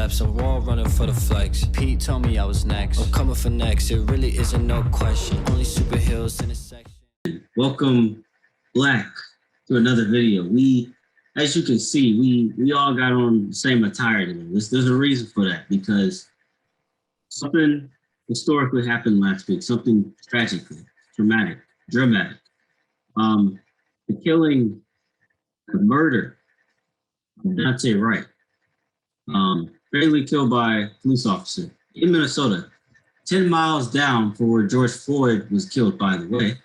laps. I'm raw running for the flex. Pete told me I was next. I'm coming for next. It really isn't no question. Only superheroes in a section. Welcome, Black, to another video. As you can see, we all got on the same attire today. There's a reason for that, because something historically happened last week. Something tragically, dramatic. The killing, the murder of Daunte Wright, fatally killed by a police officer in Minnesota, 10 miles down from where George Floyd was killed, by the way.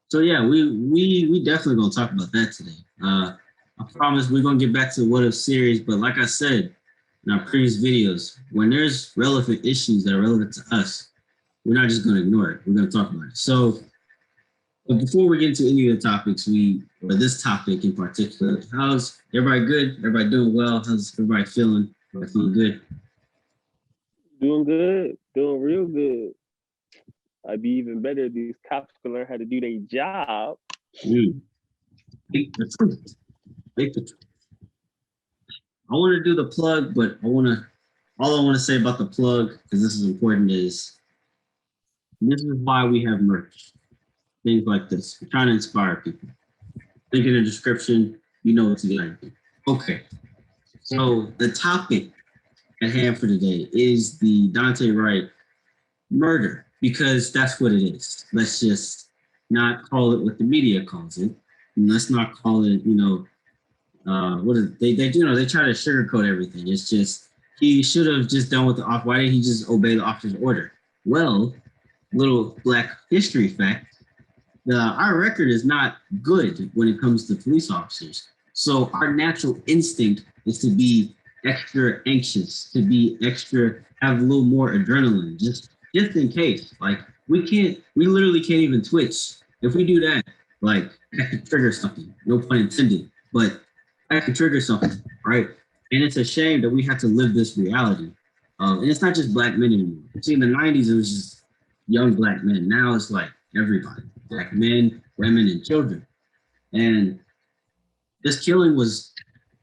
So yeah, we definitely gonna talk about that today. I promise we're gonna get back to the what if series, but like I said in our previous videos, when there's relevant issues that are relevant to us, we're not just gonna ignore it. We're gonna talk about it. So, but before we get into any of the topics, or this topic in particular, how's everybody good? Everybody doing well? How's everybody feeling? Everybody feeling good? Doing good, doing real good. I'd be even better if these cops could learn how to do their job. Speak the truth. I want to do the plug, but all I want to say about the plug, because this is important, is this is why we have merch. Things like this. We're trying to inspire people. Link in the description, you know what to do. Okay. So the topic at hand for today is the Daunte Wright murder, because that's what it is. Let's just not call it what the media calls it. And let's not call it, what is they try to sugarcoat everything. It's just, he should have just done with why didn't he just obey the officer's order? Well, little Black history fact, our record is not good when it comes to police officers. So our natural instinct is to be extra anxious, to be extra, have a little more adrenaline, just in case. Like, we literally can't even twitch. If we do that, like, that could trigger something, no pun intended, but that could trigger something, right? And it's a shame that we have to live this reality. And it's not just Black men anymore. See, in the 90s, it was just young Black men. Now it's like everybody, Black men, women, and children. And this killing was,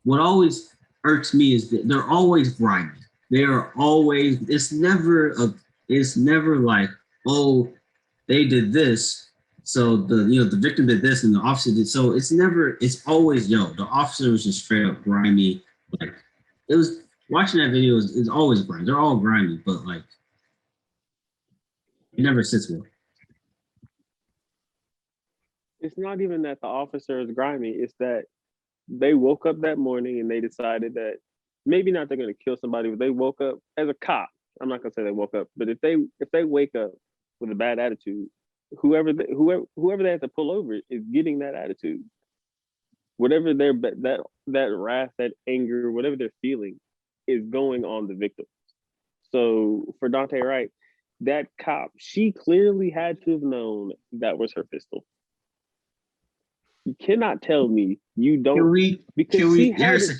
what always irks me is that they're always grimy. They are always, it's never like, oh, they did this, so the victim did this and the officer did. So it's always, the officer was just straight up grimy. Like, it was, watching that video is always grimy. They're all grimy, but like, it never sits well. It's not even that the officer is grimy, it's that they woke up that morning and they decided that maybe not they're gonna kill somebody, but they woke up as a cop. I'm not gonna say they woke up, but if they wake up with a bad attitude, whoever they have to pull over is getting that attitude. Whatever that wrath, that anger, whatever they're feeling, is going on the victim. So for Daunte Wright, that cop, she clearly had to have known that was her pistol. You cannot tell me you don't. Harrison,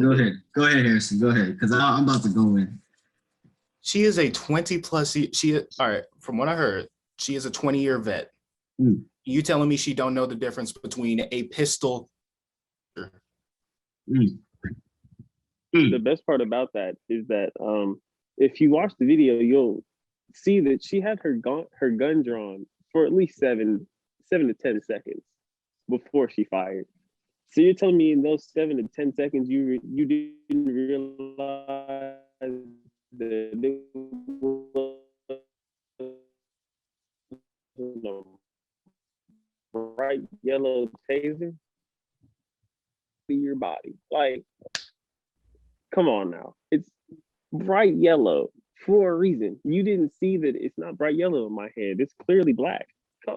go ahead. Go ahead, Harrison. Go ahead, because I'm about to go in. She is a 20+. All right, from what I heard, she is a 20-year vet. You telling me she don't know the difference between a pistol? The best part about that is that if you watch the video, you'll see that she had her gun drawn for at least 7 to 10 seconds before she fired. So you're telling me in those 7 to 10 seconds you didn't realize that it was a bright yellow taser to your body? Like, come on now. It's bright yellow for a reason. You didn't see that it's not bright yellow in my head. It's clearly black.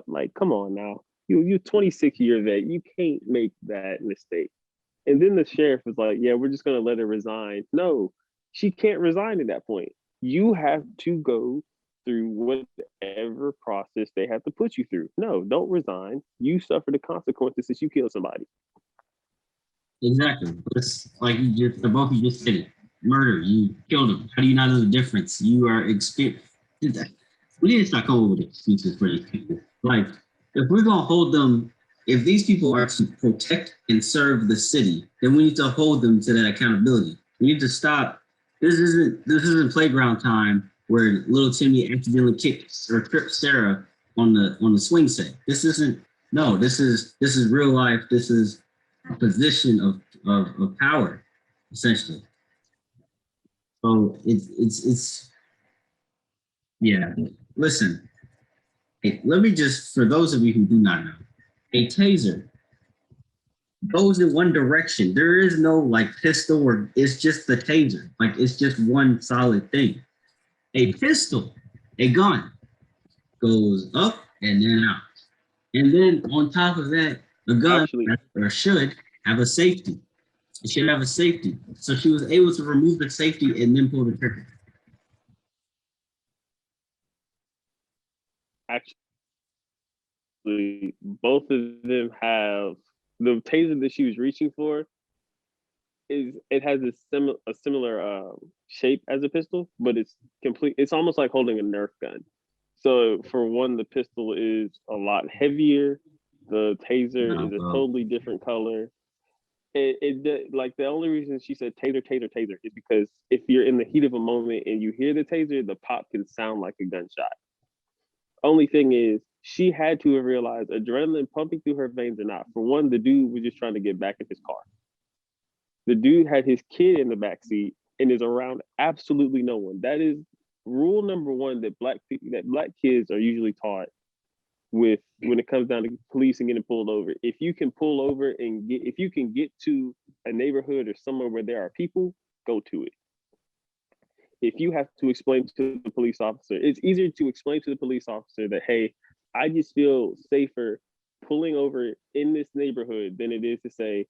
Like, come on now. You 26-year vet. You can't make that mistake. And then the sheriff was like, yeah, we're just going to let her resign. No, she can't resign at that point. You have to go through whatever process they have to put you through. No, don't resign. You suffer the consequences if you kill somebody. Exactly. It's like the both of you just said it. Murder, you killed him. How do you not know the difference? You are experienced. We need to start coming up with excuses for these people. Like, if we're going to hold them, if these people are to protect and serve the city, then we need to hold them to that accountability. You need to stop. This isn't playground time where little Timmy accidentally kicks or trips Sarah on the swing set. This isn't. No, this is real life. This is a position of power, essentially. So it's yeah. Listen, hey, let me just, for those of you who do not know, a taser goes in one direction. There is no like pistol, or it's just the taser. Like it's just one solid thing. A pistol, a gun, goes up and then out. And then on top of that, a gun Actually, or should have a safety. It should have a safety. So she was able to remove the safety and then pull the trigger. actually, both of them have the taser that she was reaching for. It has a similar shape as a pistol, but it's complete. It's almost like holding a Nerf gun. So for one, the pistol is a lot heavier. The taser is a totally different color. Like the only reason she said taser, taser, taser is because if you're in the heat of a moment and you hear the taser, the pop can sound like a gunshot. Only thing is, she had to have realized adrenaline pumping through her veins or not. For one, the dude was just trying to get back in his car. The dude had his kid in the back seat and is around absolutely no one. That is rule number one that black kids are usually taught with when it comes down to police and getting pulled over. If you can pull over and if you can get to a neighborhood or somewhere where there are people, go to it. If you have to explain to the police officer, it's easier to explain to the police officer that, hey, I just feel safer pulling over in this neighborhood than it is to say,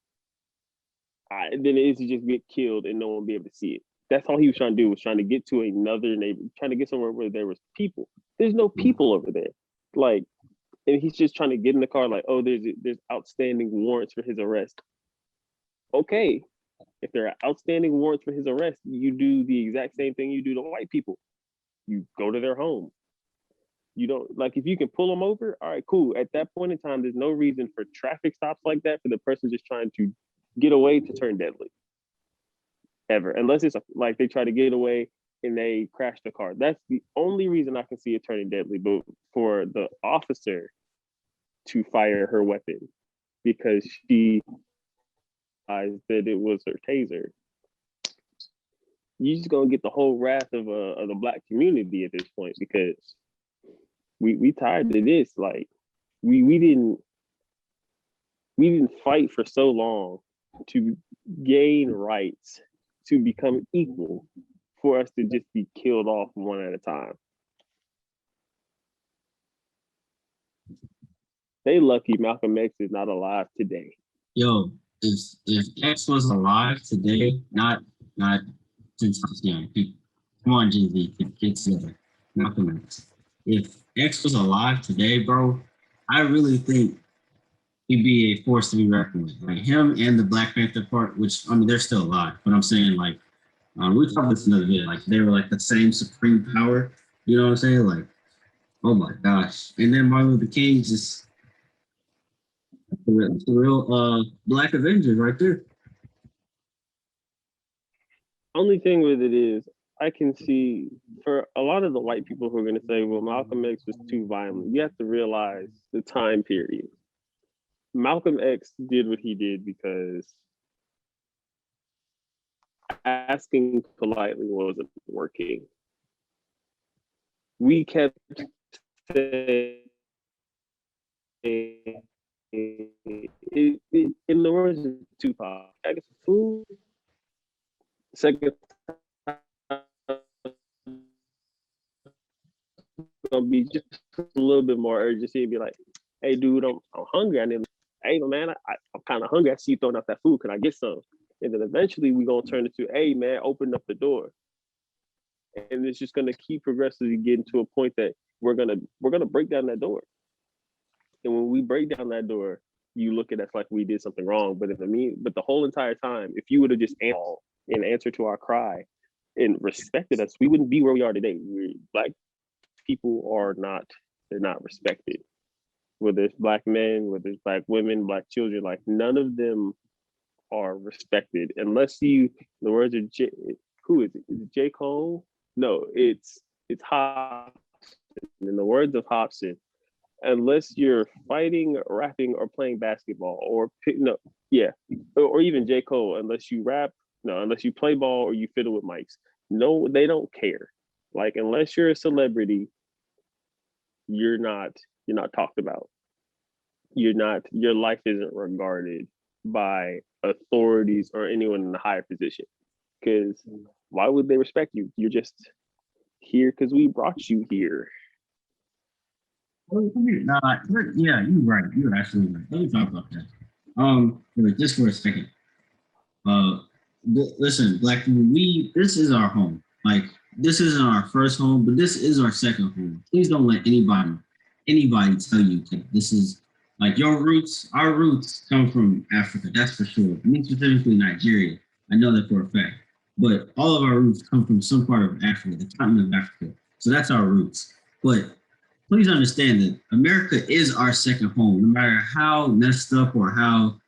than it is to just get killed and no one will be able to see it. That's all he was trying to do, was trying to get to another neighbor, trying to get somewhere where there was people. There's no people over there. Like, and he's just trying to get in the car like, oh, there's outstanding warrants for his arrest. Okay, if there are outstanding warrants for his arrest, you do the exact same thing you do to white people. You go to their home. You don't, like, if you can pull them over, all right, cool. At that point in time, there's no reason for traffic stops like that for the person just trying to get away to turn deadly. Ever. Unless it's like they try to get away and they crash the car. That's the only reason I can see it turning deadly. But for the officer to fire her weapon because she realized that it was her taser, you're just gonna get the whole wrath of the black community at this point, because we tired of this. Like we didn't fight for so long to gain rights, to become equal, for us to just be killed off one at a time. They lucky Malcolm X is not alive today. Yo, if X was alive today, not since I was young, come on, Gen Z, get together. Malcolm X. If X was alive today, bro, I really think he'd be a force to be reckoned with. Like him and the Black Panther part, which I mean they're still alive, but I'm saying like we talked about this another day. Like they were like the same supreme power. You know what I'm saying? Like, oh my gosh. And then Martin Luther King just the real Black Avengers right there. Only thing with it is, I can see for a lot of the white people who are going to say, well, Malcolm X was too violent. You have to realize the time period. Malcolm X did what he did because asking politely wasn't working. We kept saying, in the words of Tupac, I get some food. Second gonna be just a little bit more urgency and be like, hey dude, I'm hungry. I need, hey man, I'm kind of hungry. I see you throwing out that food. Can I get some? And then eventually we gonna turn it to, hey man, open up the door. And it's just gonna keep progressively getting to a point that we're gonna break down that door. And when we break down that door, you look at us like we did something wrong. But but the whole entire time, if you would have just answered to our cry and respected us, we wouldn't be where we are today. Black people they're not respected. Whether it's Black men, whether it's Black women, Black children, like none of them are respected. Unless you, the words of who is it? Is it J. Cole? No, it's Hobson. In the words of Hobson, unless you're fighting, rapping, or playing basketball, or even J. Cole, unless you rap, no, unless you play ball or you fiddle with mics, no, they don't care. Like, unless you're a celebrity, you're not talked about. Your life isn't regarded by authorities or anyone in a higher position. Because why would they respect you? You're just here because we brought you here. Yeah, you're right. You're absolutely right. Let me talk about that. Just for a second. Listen, Black people, this is our home. Like, this isn't our first home, but this is our second home. Please don't let anybody tell you that this is like your roots. Our roots come from Africa, that's for sure. Me specifically Nigeria. I know that for a fact. But all of our roots come from some part of Africa, the continent of Africa. So that's our roots. But please understand that America is our second home, no matter how messed up or how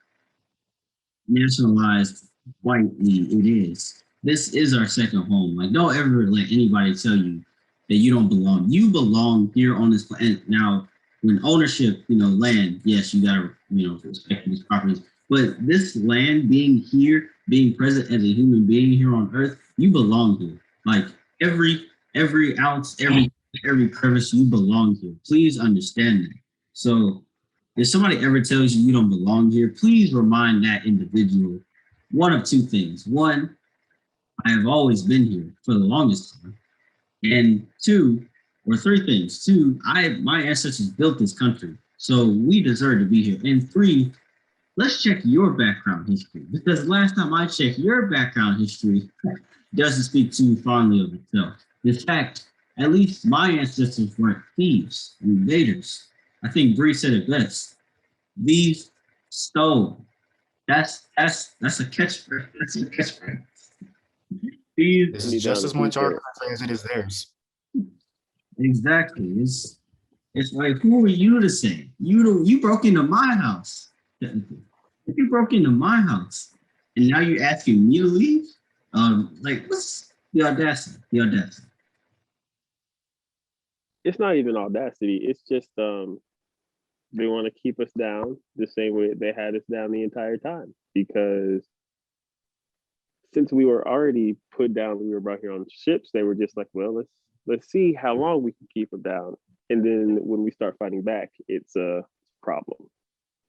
nationalized whitely it is. This is our second home. Like, don't ever let anybody tell you that you don't belong. You belong here on this planet. Now, when ownership, land, yes, you gotta, respect these properties. But this land being here, being present as a human being here on Earth, you belong here. Like, every ounce, every crevice, you belong here. Please understand that. So if somebody ever tells you you don't belong here, please remind that individual one of two things. One, I have always been here for the longest time. And two, or three things. Two, my ancestors built this country, so we deserve to be here. And three, let's check your background history, because last time I checked, your background history doesn't speak too fondly of itself. In fact, at least my ancestors weren't thieves, invaders. I think Bree said it best. Thieves stole. That's a catchphrase. That's a catchphrase. This is just as much our country as it is theirs. Exactly. It's like, who are you to say? You broke into my house. Technically, if you broke into my house and now you're asking me to leave, what's the audacity? The audacity. It's not even audacity. It's just they want to keep us down the same way they had us down the entire time. Because since we were already put down, we were brought here on ships. They were just like, well, let's see how long we can keep them down. And then when we start fighting back, it's a problem,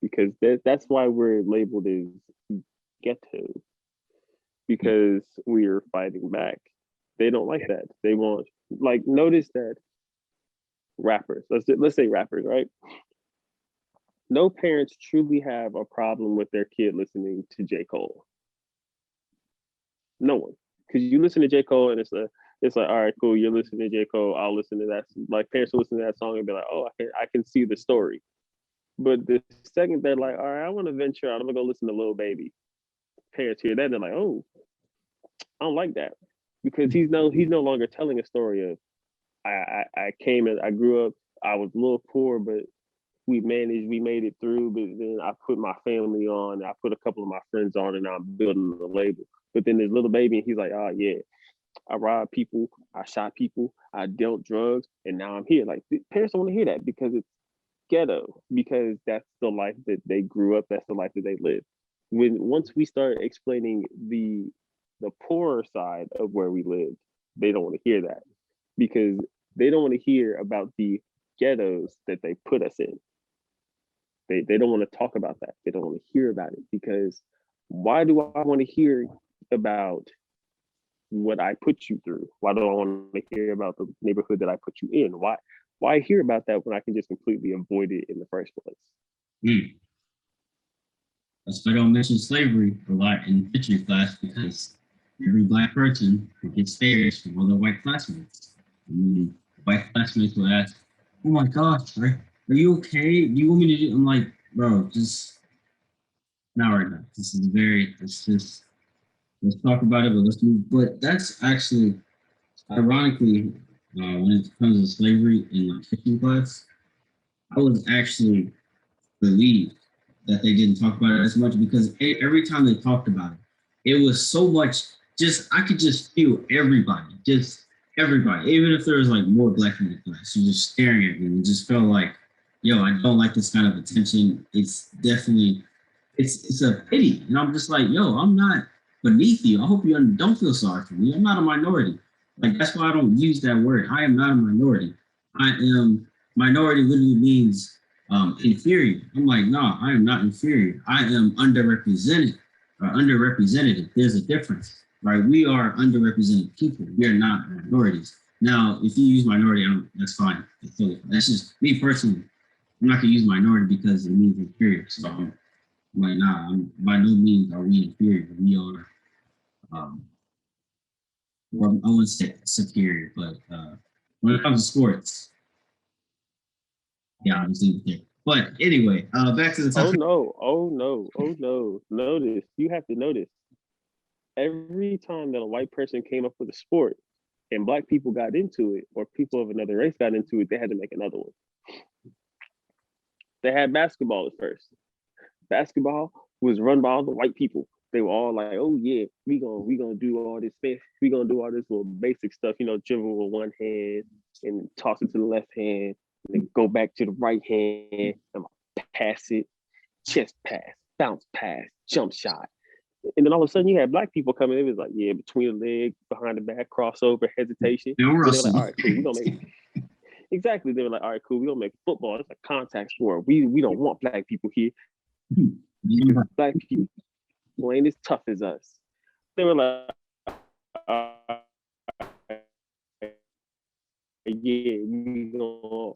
because that's why we're labeled as ghetto, because we are fighting back. They don't like that. They want, like, notice that rappers, let's say rappers, right? No parents truly have a problem with their kid listening to J. Cole. No one. Because you listen to J. Cole and it's like, all right, cool, you're listening to J. Cole, I'll listen to that. Like, parents will listen to that song and be like, oh, I can see the story. But the second they're like, all right, I want to venture out, I'm gonna go listen to Lil Baby. Parents hear that, they're like, oh, I don't like that. Because he's no longer telling a story of, I came and I grew up, I was a little poor, but we made it through, but then I put my family on, I put a couple of my friends on, and I'm building the label. But then there's Little Baby, and he's like, oh yeah, I robbed people, I shot people, I dealt drugs, and now I'm here. Like, parents don't want to hear that, because it's ghetto, because that's the life that they grew up, that's the life that they live. Once we start explaining the poorer side of where we lived, they don't want to hear that, because they don't want to hear about the ghettos that they put us in. They don't want to talk about that. They don't want to hear about it, because why do I want to hear about what I put you through? Why do I want to hear about the neighborhood that I put you in? Why hear about that when I can just completely avoid it in the first place? That's why I don't mention slavery a lot in history class, because every Black person gets stares from other white classmates. White classmates will ask, oh my gosh, are you okay? Do you want me to do? I'm like, bro, just not right now. Let's talk about it, but let's move. But that's actually, ironically, when it comes to slavery in my history class, I was actually relieved that they didn't talk about it as much because every time they talked about it, it was so much. Just I could just feel everybody, just everybody. Even if there was like more black people in the class, you're just staring at me and just felt like, yo, I don't like this kind of attention. It's definitely, it's a pity, and I'm just like, yo, I'm not beneath you. I hope you don't feel sorry for me. I'm not a minority. Like that's why I don't use that word. I am not a minority. I am minority literally means inferior. I'm like, no, I am not inferior. I am underrepresented or underrepresented. There's a difference, right? We are underrepresented people. We are not minorities. Now, if you use minority, that's fine. That's just me personally. I'm not gonna use minority because it means inferior. So I'm like, nah, by no means are we inferior. We are, well, I wouldn't say superior, but when it comes to sports, yeah, I'll just leave it there. But anyway, back to the topic. Oh no. Notice, you have to notice. Every time that a white person came up with a sport and black people got into it, or people of another race got into it, they had to make another one. They had basketball at first. Basketball was run by all the white people. They were all like, "Oh yeah, we gonna do all this stuff. We gonna do all this little basic stuff. You know, dribble with one hand and toss it to the left hand, and then go back to the right hand and pass it, chest pass, bounce pass, jump shot." And then all of a sudden, you had black people coming in. It was like, yeah, between the legs, behind the back, crossover, hesitation. They were like, all right, cool, we gonna make. Exactly. They were like, all right, cool, we gonna make football. It's a contact sport. We don't want black people here. Black people ain't as tough as us. They were like, yeah, we gonna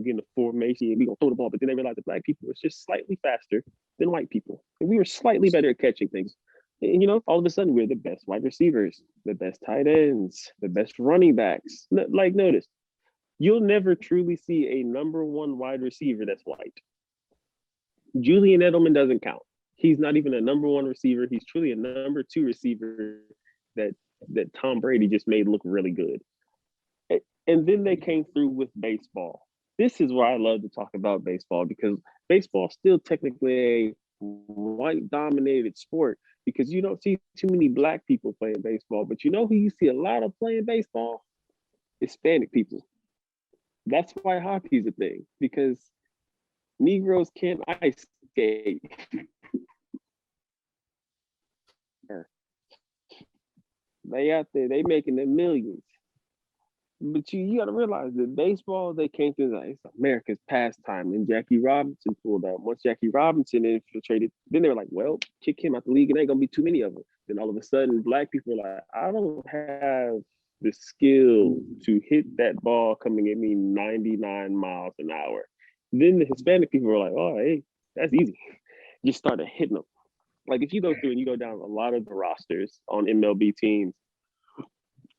get in the formation and we gonna throw the ball. But then they realized that black people was just slightly faster than white people. And we were slightly better at catching things. And you know, all of a sudden we're the best wide receivers, the best tight ends, the best running backs. Like, notice, you'll never truly see a number one wide receiver that's white. Julian Edelman doesn't count. He's not even a number one receiver. He's truly a number two receiver that Tom Brady just made look really good. And then they came through with baseball. This is where I love to talk about baseball, because baseball is still technically a white dominated sport, because you don't see too many black people playing baseball. But you know who you see a lot of playing baseball? Hispanic people. That's why hockey's a thing, because Negroes can't ice skate. They out there, they making their millions. But you got to realize that baseball, they came through like, it's America's pastime. And Jackie Robinson pulled out. Once Jackie Robinson infiltrated, then they were like, well, kick him out the league, and ain't gonna be too many of them. Then all of a sudden, black people are like, I don't have the skill to hit that ball coming at me 99 miles an hour. Then the Hispanic people were like, oh, hey, that's easy. Just started hitting them. Like if you go through and you go down a lot of the rosters on MLB teams,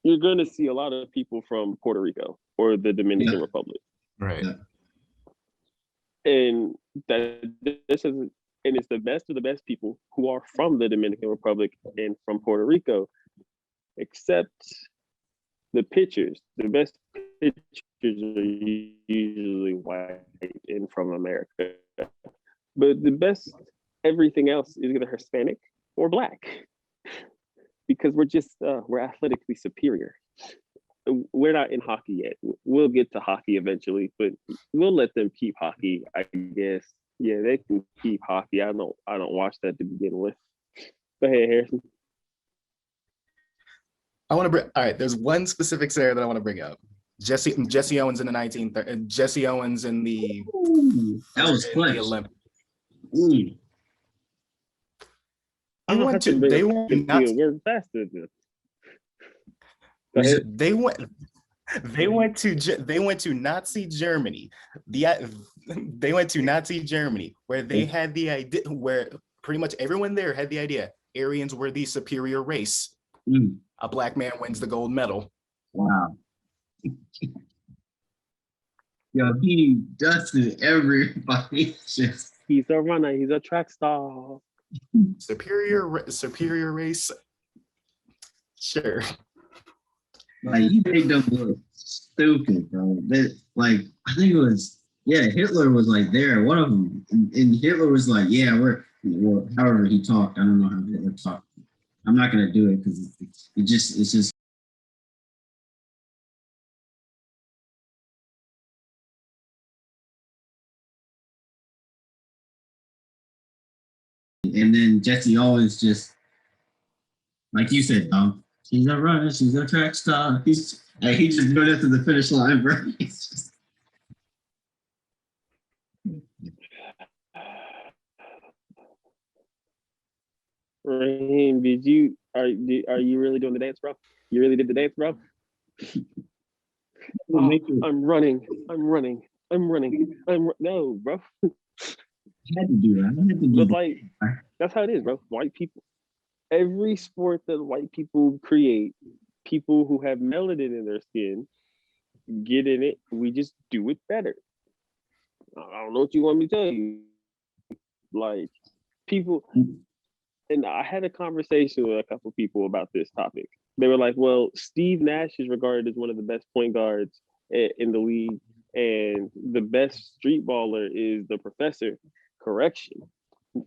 you're going to see a lot of people from Puerto Rico or the Dominican Republic. Right. And it's the best of the best people who are from the Dominican Republic and from Puerto Rico, except the pitchers. The best pitchers are usually white and from America. But the best everything else is either Hispanic or black. Because we're athletically superior. We're not in hockey yet. We'll get to hockey eventually, but we'll let them keep hockey, I guess. Yeah, they can keep hockey. I don't watch that to begin with. Go ahead, Harrison. I want to bring. All right, there's one specific scenario that I want to bring up. Jesse Owens in the 1930s. Jesse Owens in the. Ooh, that was the Olympics. They went to Nazi Germany. They went to Nazi Germany, where they had the idea, where pretty much everyone there had the idea Aryans were the superior race. A black man wins the gold medal. Wow. Yo, he dusted everybody. He's a runner. He's a track star. Superior race. Sure. Like, he made them look stupid, bro. I think it was Yeah, Hitler was like there, one of them, and Hitler was like, yeah, well, however he talked. I don't know how Hitler talked. I'm not gonna do it because it's just. And then Jesse Owens just, like you said, she's a runner, she's a track star. He just doing it to the finish line, bro. It's just, Raheem, are you really doing the dance, bro? You really did the dance, bro? Oh, I'm running. No, bro. I had to do that. I had to do But like, that's how it is, bro. White people, every sport that white people create, people who have melanin in their skin get in it. We just do it better. I don't know what you want me to tell you. Like, people, and I had a conversation with a couple people about this topic. They were like, well, Steve Nash is regarded as one of the best point guards in the league, and the best street baller is the professor. Correction.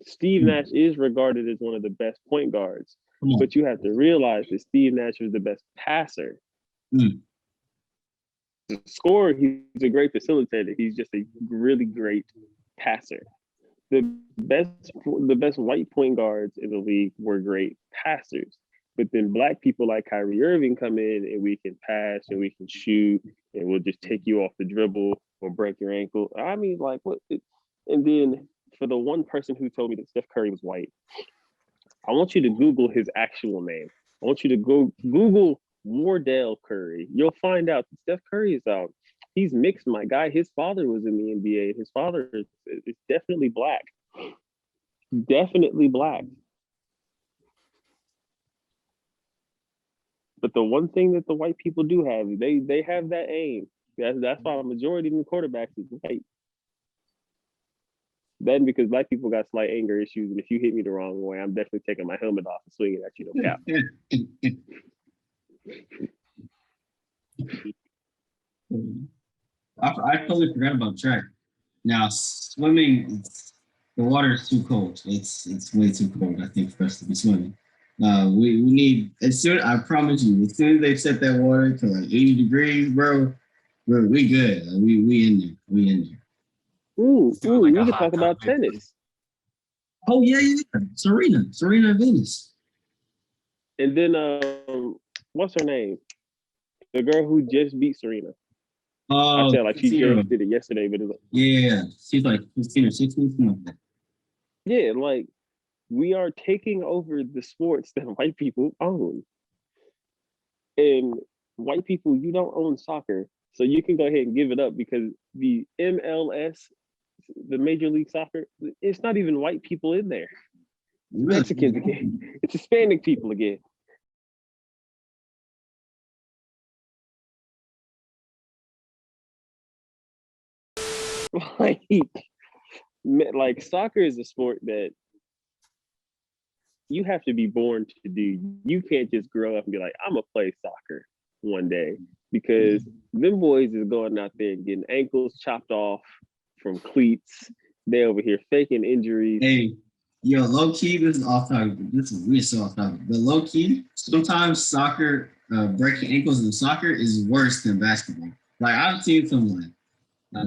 Steve Nash is regarded as one of the best point guards, but you have to realize that Steve Nash was the best passer. The scorer, he's a great facilitator. He's just a really great passer. The best white point guards in the league were great passers. But then black people like Kyrie Irving come in and we can pass and we can shoot and we'll just take you off the dribble or break your ankle. I mean, like what? And then for the one person who told me that Steph Curry was white, I want you to Google his actual name. I want you to go Google Wardell Curry. You'll find out that Steph Curry is out. He's mixed, my guy. His father was in the NBA. His father is definitely black. Definitely black. But the one thing that the white people do have, they have that aim. That's why the majority of the quarterbacks is white. Then because black people got slight anger issues, and if you hit me the wrong way, I'm definitely taking my helmet off and swinging at you. No cap. I totally forgot about track. Now swimming, the water is too cold. It's way too cold, I think, for us to be swimming. We need as soon. I promise you, as soon as they set that water to like 80 degrees, bro, we good. We in there. We in there. Ooh, we can talk about tennis. Oh yeah. Serena Venus. And then what's her name? The girl who just beat Serena. I said like she just did it yesterday, but it's like, yeah, she's like 15 or 16, something like that. Yeah, like we are taking over the sports that white people own. And white people, you don't own soccer. So you can go ahead and give it up because the MLS, the Major League Soccer, it's not even white people in there. It's Mexicans again. It's Hispanic people again. Like soccer is a sport that you have to be born to do. You can't just grow up and be like, I'm gonna play soccer one day, because them boys is going out there and getting ankles chopped off from cleats. They over here faking injuries. Hey, yo, low key, this is off topic. This is really so off topic. But low key, sometimes soccer, breaking ankles in soccer is worse than basketball. Like I've seen some like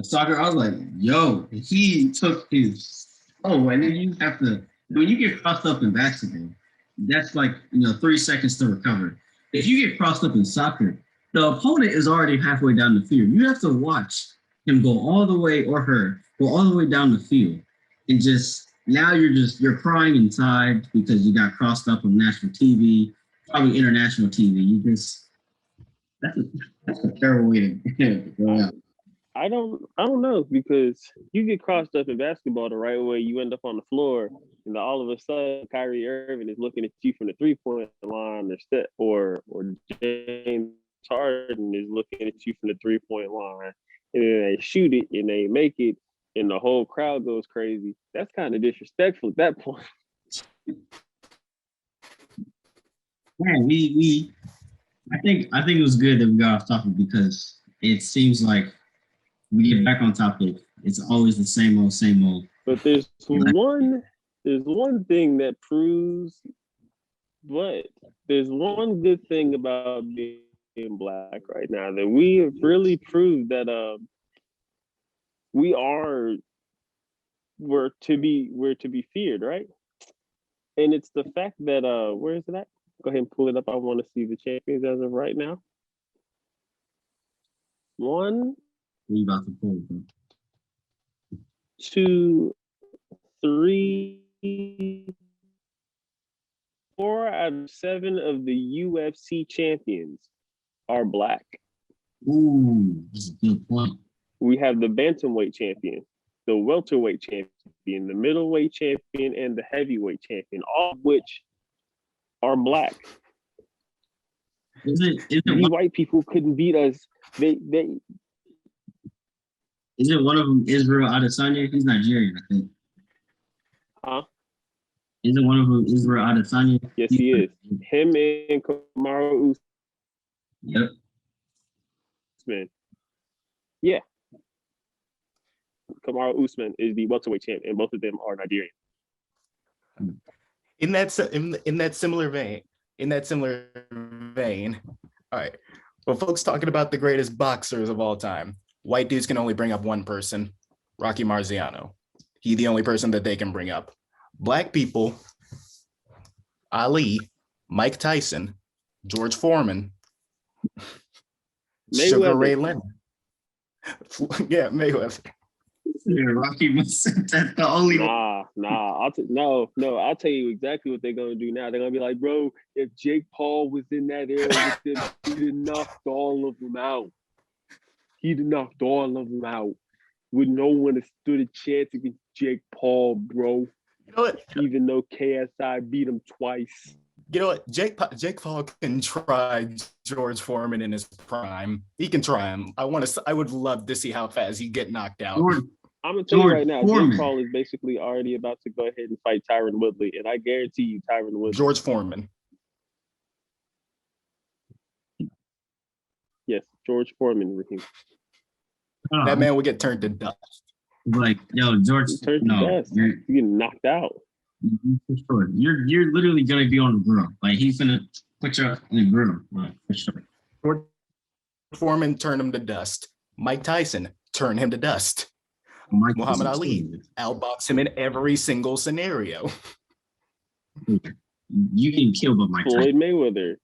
soccer. I was like, yo, he took his. Oh, and then you have to when you get crossed up in basketball, that's like 3 seconds to recover. If you get crossed up in soccer, the opponent is already halfway down the field. You have to watch him go all the way, or her go all the way down the field, and just now you're crying inside because you got crossed up on national TV, probably international TV. You just that's a terrible way to go out. I don't know, because you get crossed up in basketball the right way, you end up on the floor, and all of a sudden Kyrie Irving is looking at you from the 3-point line, or James Harden is looking at you from the 3-point line, and then they shoot it and they make it, and the whole crowd goes crazy. That's kind of disrespectful at that point. Yeah, I think it was good that we got off topic, because it seems like we get back on topic. It's always the same old, same old. But there's one thing that proves what? There's one good thing about being Black right now, that we have really proved that we're to be feared, right? And it's the fact that where is it at? Go ahead and pull it up. I want to see the champions as of right now. 1, We about to pull them. 2, 3, 4 out of 7 of the UFC champions are Black. Ooh, that's a good point. We have the bantamweight champion, the welterweight champion, the middleweight champion, and the heavyweight champion, all of which are Black. Is it These white people couldn't beat us. They is it one of them Israel Adesanya? He's Nigerian, I think. Huh? Is it one of them Israel Adesanya? Yes, he is. Him and Kamaru Yep. Usman. Yeah. Kamaru Usman is the welterweight champ, and both of them are Nigerian. In that similar vein, all right. Well, folks talking about the greatest boxers of all time, white dudes can only bring up one person, Rocky Marciano. He's the only person that they can bring up. Black people, Ali, Mike Tyson, George Foreman, Sugar Ray Leonard. Yeah, Mayweather. Yeah, Rocky was that's the only one. Nah. I'll tell you exactly what they're gonna do now. They're gonna be like, bro, if Jake Paul was in that era with them, he'd have knocked all of them out. Would no one have stood a chance against Jake Paul, bro? You know what? Even though KSI beat him twice. You know what? Jake Paul can try George Foreman in his prime. He can try him. I would love to see how fast he get knocked out. I'm gonna tell you right now, Foreman. Jake Paul is basically already about to go ahead and fight Tyron Woodley, and I guarantee you, Tyron Woodley. George Foreman. Yes, George Foreman. Raheem. That man would get turned to dust. Like, yo, George, You're getting knocked out. For sure. You're literally gonna be on the grill. Like, he's gonna put you in the grill. Like, for sure. George Foreman turned him to dust. Mike Tyson turned him to dust. Muhammad Ali outbox him in every single scenario. You can kill, but Mike Floyd Tyson. Mayweather.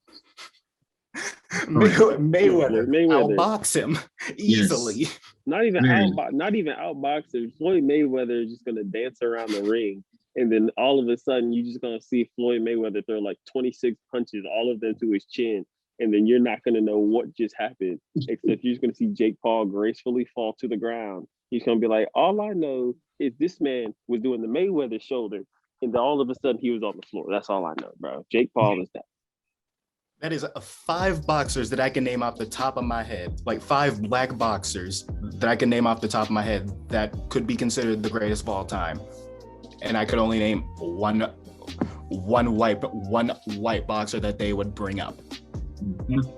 Mayweather outbox him easily. Yes. Not even outboxer. Floyd Mayweather is just gonna dance around the ring, and then all of a sudden you're just gonna see Floyd Mayweather throw like 26 punches, all of them to his chin, and then you're not gonna know what just happened, except you're just gonna see Jake Paul gracefully fall to the ground. He's gonna be like, all I know is this man was doing the Mayweather shoulder, and then all of a sudden he was on the floor. That's all I know, bro. Jake Paul is that. That is 5 boxers that I can name off the top of my head, like 5 black boxers that I can name off the top of my head that could be considered the greatest of all time. And I could only name one white boxer that they would bring up. Mhm.